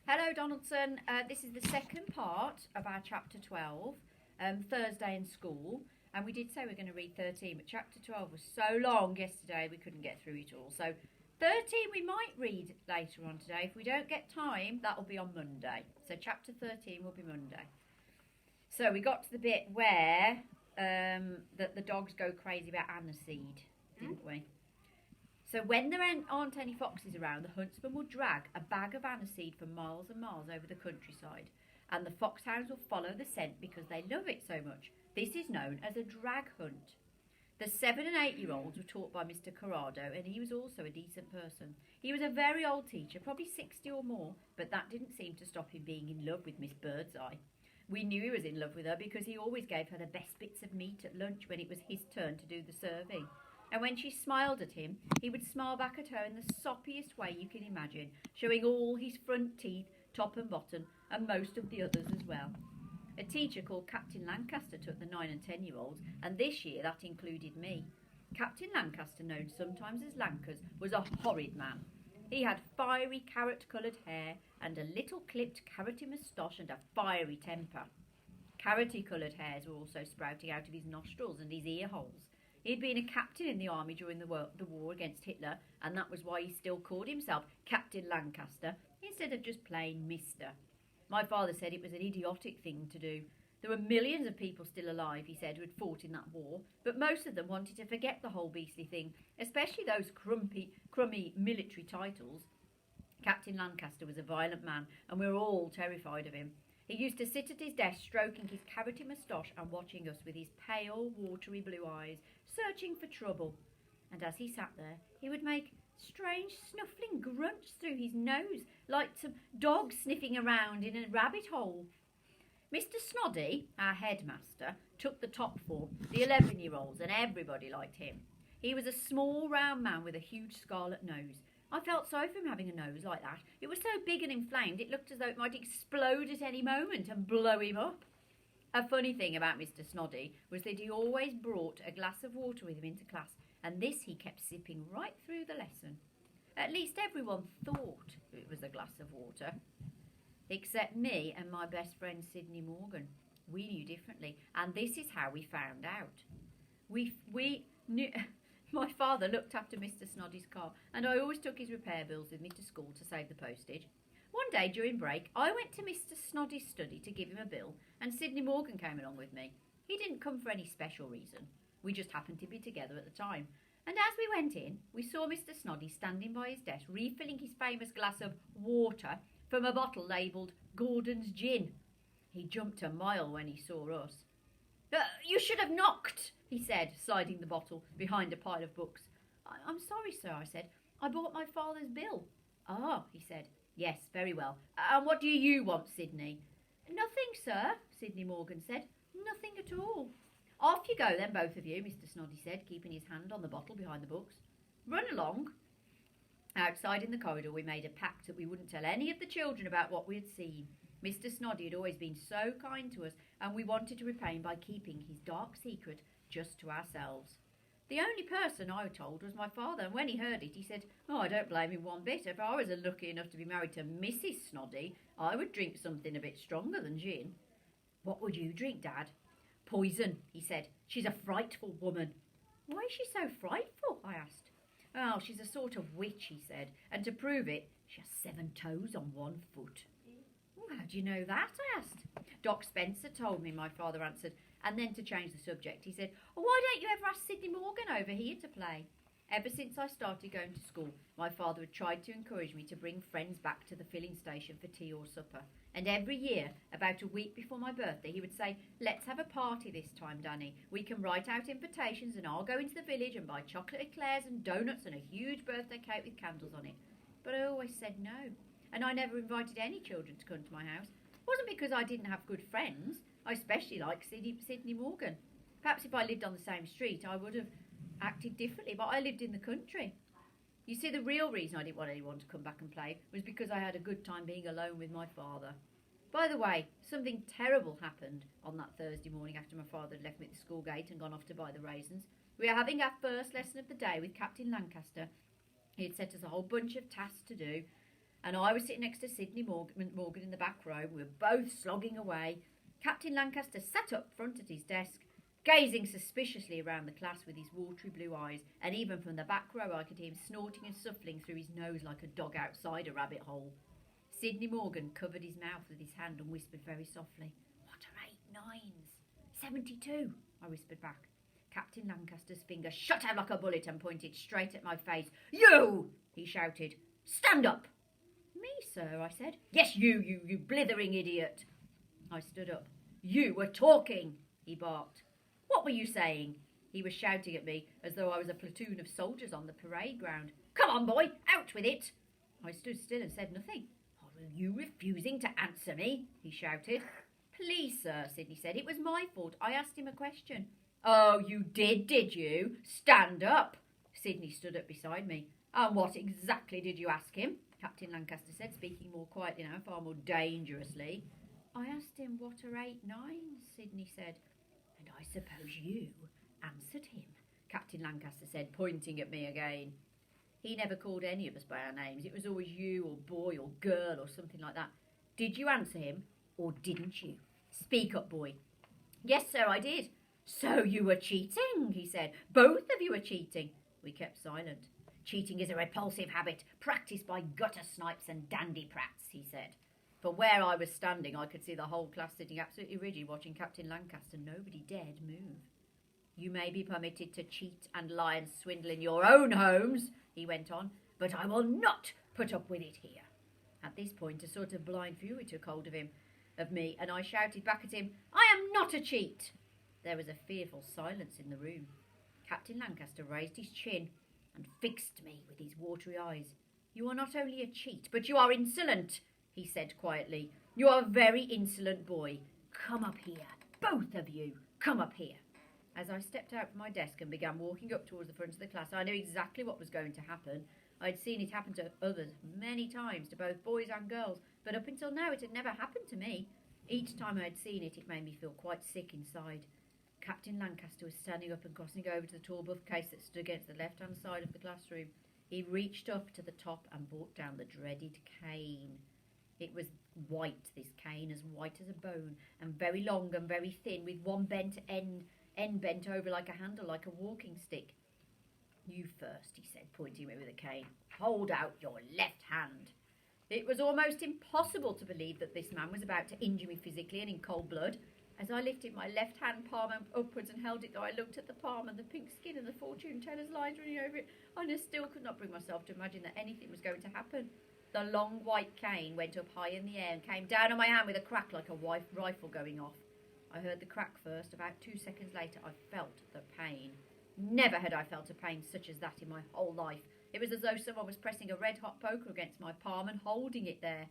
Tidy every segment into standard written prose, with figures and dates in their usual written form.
Hello Donaldson, this is the second part of our chapter 12, Thursday in school, and we did say we are going to read 13, but chapter 12 was so long yesterday we couldn't get through it all. So 13 we might read later on today. If we don't get time, that will be on Monday. So chapter 13 will be Monday. So we got to the bit where the dogs go crazy about aniseed, didn't we? So when there aren't any foxes around, the huntsman will drag a bag of aniseed for miles and miles over the countryside, and the foxhounds will follow the scent because they love it so much. This is known as a drag hunt. The 7 and 8-year-olds were taught by Mr. Corrado, and he was also a decent person. He was a very old teacher, probably 60 or more, but that didn't seem to stop him being in love with Miss Birdseye. We knew he was in love with her because he always gave her the best bits of meat at lunch when it was his turn to do the serving. And when she smiled at him, he would smile back at her in the soppiest way you can imagine, showing all his front teeth, top and bottom, and most of the others as well. A teacher called Captain Lancaster took the 9 and 10-year-olds, and this year that included me. Captain Lancaster, known sometimes as Lankers, was a horrid man. He had fiery carrot-coloured hair and a little clipped carroty moustache and a fiery temper. Carroty-coloured hairs were also sprouting out of his nostrils and his ear holes. He'd been a captain in the army during the war against Hitler, and that was why he still called himself Captain Lancaster instead of just plain Mister. My father said it was an idiotic thing to do. There were millions of people still alive, he said, who had fought in that war, but most of them wanted to forget the whole beastly thing, especially those crummy military titles. Captain Lancaster was a violent man, and we were all terrified of him. He used to sit at his desk stroking his carroty moustache and watching us with his pale, watery blue eyes, searching for trouble. And as he sat there, he would make strange snuffling grunts through his nose, like some dog sniffing around in a rabbit hole. Mr. Snoddy, our headmaster, took the top form, the 11-year-olds, and everybody liked him. He was a small, round man with a huge scarlet nose. I felt sorry for him having a nose like that. It was so big and inflamed it looked as though it might explode at any moment and blow him up. A funny thing about Mr. Snoddy was that he always brought a glass of water with him into class, and this he kept sipping right through the lesson. At least everyone thought it was a glass of water, except me and my best friend Sydney Morgan. We knew differently, and this is how we found out. We knew... My father looked after Mr. Snoddy's car, and I always took his repair bills with me to school to save the postage. One day during break, I went to Mr. Snoddy's study to give him a bill, and Sydney Morgan came along with me. He didn't come for any special reason. We just happened to be together at the time. And as we went in, we saw Mr. Snoddy standing by his desk, refilling his famous glass of water from a bottle labelled Gordon's Gin. He jumped a mile when he saw us. You should have knocked, he said, sliding the bottle behind a pile of books. I'm sorry, sir, I said. I bought my father's bill. Ah, he said. Yes, very well. And what do you want, Sydney? Nothing, sir, Sydney Morgan said. Nothing at all. Off you go then, both of you, Mr. Snoddy said, keeping his hand on the bottle behind the books. Run along. Outside in the corridor we made a pact that we wouldn't tell any of the children about what we had seen. Mr. Snoddy had always been so kind to us, and we wanted to repay him by keeping his dark secret just to ourselves. The only person I told was my father, and when he heard it, he said, I don't blame him one bit. If I was lucky enough to be married to Mrs. Snoddy, I would drink something a bit stronger than gin. What would you drink, Dad? Poison, he said. She's a frightful woman. Why is she so frightful? I asked. Oh, she's a sort of witch, he said, and to prove it, she has 7 toes on 1 foot. How do you know that? I asked. Doc Spencer told me, my father answered, and then to change the subject, he said, why don't you ever ask Sydney Morgan over here to play? Ever since I started going to school, my father had tried to encourage me to bring friends back to the filling station for tea or supper. And every year, about a week before my birthday, he would say, let's have a party this time, Danny. We can write out invitations and I'll go into the village and buy chocolate eclairs and donuts and a huge birthday cake with candles on it. But I always said no. And I never invited any children to come to my house. It wasn't because I didn't have good friends. I especially liked Sydney Morgan. Perhaps if I lived on the same street, I would have acted differently, but I lived in the country. You see, the real reason I didn't want anyone to come back and play was because I had a good time being alone with my father. By the way, something terrible happened on that Thursday morning after my father had left me at the school gate and gone off to buy the raisins. We were having our first lesson of the day with Captain Lancaster. He had set us a whole bunch of tasks to do, and I was sitting next to Sydney Morgan in the back row. We were both slogging away. Captain Lancaster sat up front at his desk, gazing suspiciously around the class with his watery blue eyes, and even from the back row I could hear him snorting and suffling through his nose like a dog outside a rabbit hole. Sydney Morgan covered his mouth with his hand and whispered very softly, "What are 8 9s? 72, I whispered back. Captain Lancaster's finger shot out like a bullet and pointed straight at my face. "You!" he shouted. "Stand up!" "Me, sir," I said. "Yes, you blithering idiot." I stood up. "You were talking," he barked. "What were you saying?" He was shouting at me as though I was a platoon of soldiers on the parade ground. "Come on, boy, out with it!" I stood still and said nothing. "Are you refusing to answer me?" he shouted. "Please, sir," Sydney said. "It was my fault. I asked him a question." "Oh, you did you? Stand up." Sydney stood up beside me. "And what exactly did you ask him?" Captain Lancaster said, speaking more quietly now, far more dangerously. "I asked him what are 8 9s, Sydney said. "And I suppose you answered him," Captain Lancaster said, pointing at me again. He never called any of us by our names. It was always you or boy or girl or something like that. "Did you answer him or didn't you? Speak up, boy." "Yes, sir, I did." "So you were cheating," he said. "Both of you were cheating." We kept silent. "Cheating is a repulsive habit, practised by gutter snipes and dandy prats," he said. From where I was standing, I could see the whole class sitting absolutely rigid, watching Captain Lancaster. Nobody dared move. "You may be permitted to cheat and lie and swindle in your own homes," he went on, "but I will not put up with it here." At this point, a sort of blind fury took hold of me, and I shouted back at him, "I am not a cheat." There was a fearful silence in the room. Captain Lancaster raised his chin and fixed me with his watery eyes. "You are not only a cheat, but you are insolent," he said quietly. "You are a very insolent boy. Come up here. Both of you. Come up here." As I stepped out from my desk and began walking up towards the front of the class, I knew exactly what was going to happen. I had seen it happen to others many times, to both boys and girls, but up until now it had never happened to me. Each time I had seen it, it made me feel quite sick inside. Captain Lancaster was standing up and crossing over to the tall buff case that stood against the left-hand side of the classroom. He reached up to the top and brought down the dreaded cane. It was white, this cane, as white as a bone, and very long and very thin, with one end bent over like a handle, like a walking stick. "You first," he said, pointing me with a cane. "Hold out your left hand." It was almost impossible to believe that this man was about to injure me physically and in cold blood. As I lifted my left-hand palm upwards and held it, though I looked at the palm and the pink skin and the fortune-teller's lines running over it, I still could not bring myself to imagine that anything was going to happen. The long white cane went up high in the air and came down on my hand with a crack like a rifle going off. I heard the crack first. About 2 seconds later, I felt the pain. Never had I felt a pain such as that in my whole life. It was as though someone was pressing a red-hot poker against my palm and holding it there.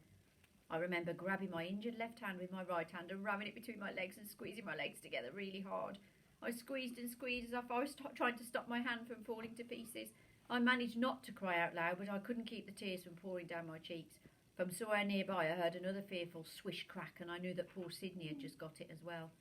I remember grabbing my injured left hand with my right hand and ramming it between my legs and squeezing my legs together really hard. I squeezed and squeezed as if I was trying to stop my hand from falling to pieces. I managed not to cry out loud, but I couldn't keep the tears from pouring down my cheeks. From somewhere nearby, I heard another fearful swish crack, and I knew that poor Sydney had just got it as well.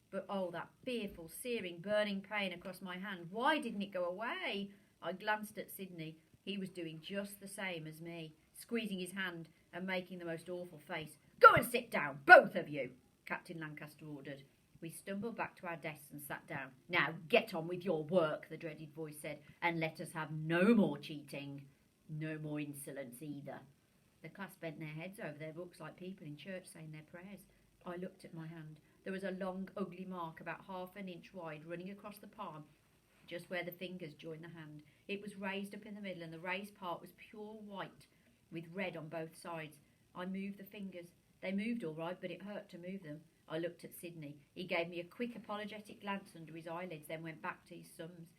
But oh, that fearful, searing, burning pain across my hand. Why didn't it go away? I glanced at Sydney. He was doing just the same as me, squeezing his hand and making the most awful face. "Go and sit down, both of you," Captain Lancaster ordered. We stumbled back to our desks and sat down. "Now get on with your work," the dreaded voice said, "and let us have no more cheating. No more insolence either." The class bent their heads over their books like people in church saying their prayers. I looked at my hand. There was a long, ugly mark about 1/2 inch wide running across the palm, just where the fingers join the hand. It was raised up in the middle, and the raised part was pure white with red on both sides. I moved the fingers. They moved all right, but it hurt to move them. I looked at Sydney. He gave me a quick, apologetic glance under his eyelids, then went back to his sums.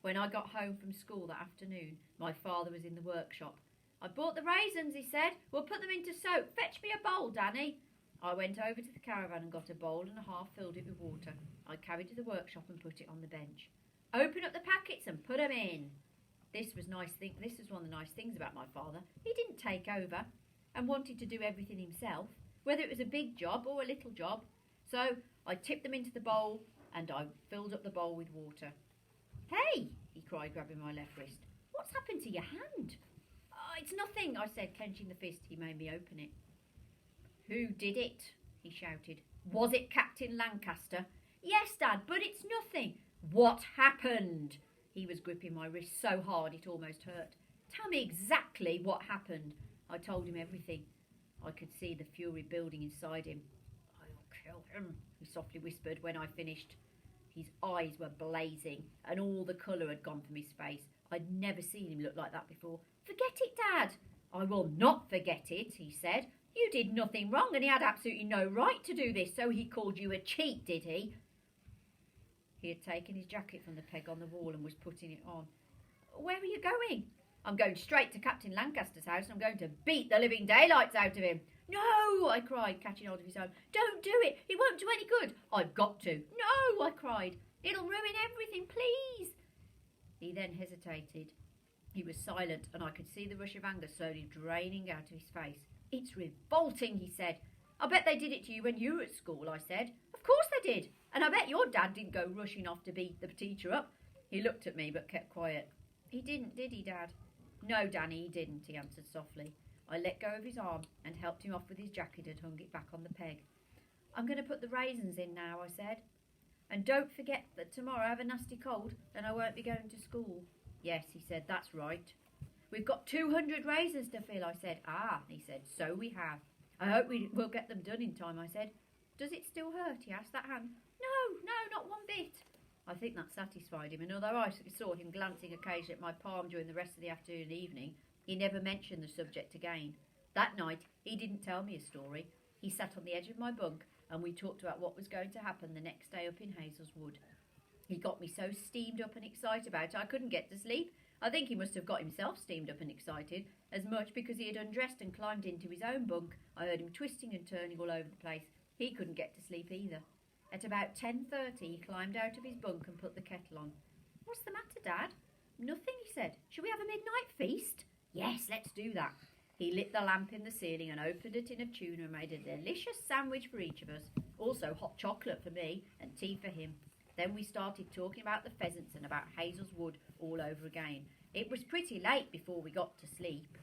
When I got home from school that afternoon, my father was in the workshop. "I bought the raisins," he said. "We'll put them into soak. Fetch me a bowl, Danny." I went over to the caravan and got a bowl and a half, filled it with water. I carried it to the workshop and put it on the bench. "Open up the packets and put them in." This was one of the nice things about my father. He didn't take over and wanted to do everything himself, whether it was a big job or a little job. So I tipped them into the bowl and I filled up the bowl with water. "Hey," he cried, grabbing my left wrist. "What's happened to your hand?" "I it's nothing, I said, clenching the fist. He made me open it. Who did it? He shouted. Was it Captain Lancaster? Yes, Dad, but it's nothing. What happened? He was gripping my wrist so hard it almost hurt. Tell me exactly what happened. I told him everything. I could see the fury building inside him. I'll kill him, he softly whispered when I finished. His eyes were blazing and all the colour had gone from his face. I'd never seen him look like that before. Forget it, Dad. I will not forget it, he said. You did nothing wrong and he had absolutely no right to do this, so he called you a cheat, did he? He had taken his jacket from the peg on the wall and was putting it on. Where are you going? I'm going straight to Captain Lancaster's house and I'm going to beat the living daylights out of him. No, I cried, catching hold of his arm. Don't do it. It won't do any good. I've got to. No, I cried. It'll ruin everything, please. He then hesitated. He was silent and I could see the rush of anger slowly draining out of his face. It's revolting, he said. I bet they did it to you when you were at school, I said. Of course they did. And I bet your dad didn't go rushing off to beat the teacher up. He looked at me but kept quiet. He didn't, did he, Dad? No, Danny, he didn't, he answered softly. I let go of his arm and helped him off with his jacket and hung it back on the peg. I'm going to put the raisins in now, I said. And don't forget that tomorrow I have a nasty cold and I won't be going to school. Yes, he said, that's right. We've got 200 raisins to fill, I said. Ah, he said, so we have. I hope we'll get them done in time, I said. Does it still hurt, he asked, that hand? No, not one bit. I think that satisfied him, and although I saw him glancing occasionally at my palm during the rest of the afternoon and evening, he never mentioned the subject again. That night, he didn't tell me a story. He sat on the edge of my bunk, and we talked about what was going to happen the next day up in Hazelwood. He got me so steamed up and excited about it I couldn't get to sleep. I think he must have got himself steamed up and excited, as much because he had undressed and climbed into his own bunk. I heard him twisting and turning all over the place. He couldn't get to sleep either. At about 10:30, he climbed out of his bunk and put the kettle on. What's the matter, Dad? Nothing, he said. Shall we have a midnight feast? Yes, let's do that. He lit the lamp in the ceiling and opened a tin of tuna and made a delicious sandwich for each of us. Also hot chocolate for me and tea for him. Then we started talking about the pheasants and about Hazelwood all over again. It was pretty late before we got to sleep.